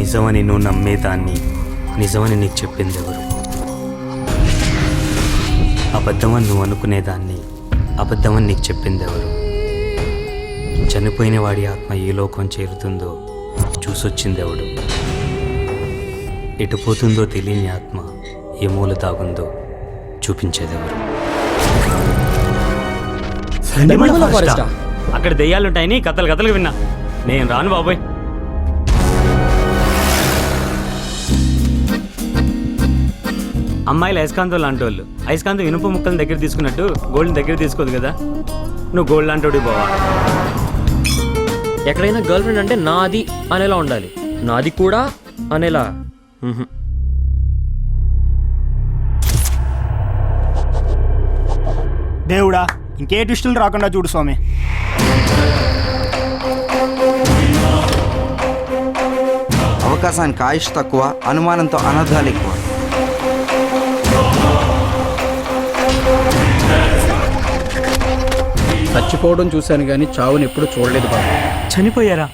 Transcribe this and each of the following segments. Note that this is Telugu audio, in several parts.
నిజమని నువ్వు నమ్మేదాన్ని నిజమని నీకు చెప్పింది ఎవరు? అబద్ధమని నువ్వు అనుకునేదాన్ని అబద్ధమని నీకు చెప్పింది ఎవరు? చనిపోయిన వాడి ఆత్మ ఏ లోకం చేరుతుందో చూసొచ్చింది ఎవడు? ఎటు పోతుందో తెలియని ఆత్మ ఏ మూల దాగుందో చూపించేది ఎవరు? అక్కడ దెయ్యాలుంటాయని కథలు కథలు విన్నా. నేను రాను బాబోయ్. అమ్మాయిలు అయస్కాంతం లాంటి వాళ్ళు. అయస్కాంతం ఇనుప ముక్కలను దగ్గర తీసుకున్నట్టు గోల్డ్ని దగ్గర తీసుకోదు కదా. నువ్వు గోల్డ్ లాంటి బావా. ఎక్కడైనా గర్ల్ ఫ్రెండ్ అంటే నాది అనేలా ఉండాలి, నాది కూడా అనేలా. దేవుడా, ఇంకే ట్విస్టులు రాకుండా చూడు స్వామి. అవకాశానికి ఆయుష్ తక్కువ, అనుమానంతో అనర్థాలు ఎక్కువ. చచ్చిపోవడం చూశాను కానీ చావుని ఎప్పుడు చూడలేదు బాబు. చనిపోయారా?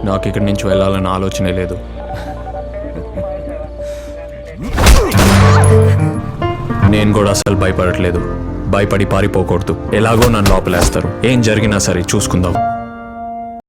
నాకు ఇక్కడి నుంచి వెళ్ళాలన్న ఆలోచనే లేదు. నేను కూడా అసలు భయపడట్లేదు. భయపడి పారిపోకూడదు. ఎలాగో నన్ను లోపలేస్తారు. ఏం జరిగినా సరే చూసుకుందాం.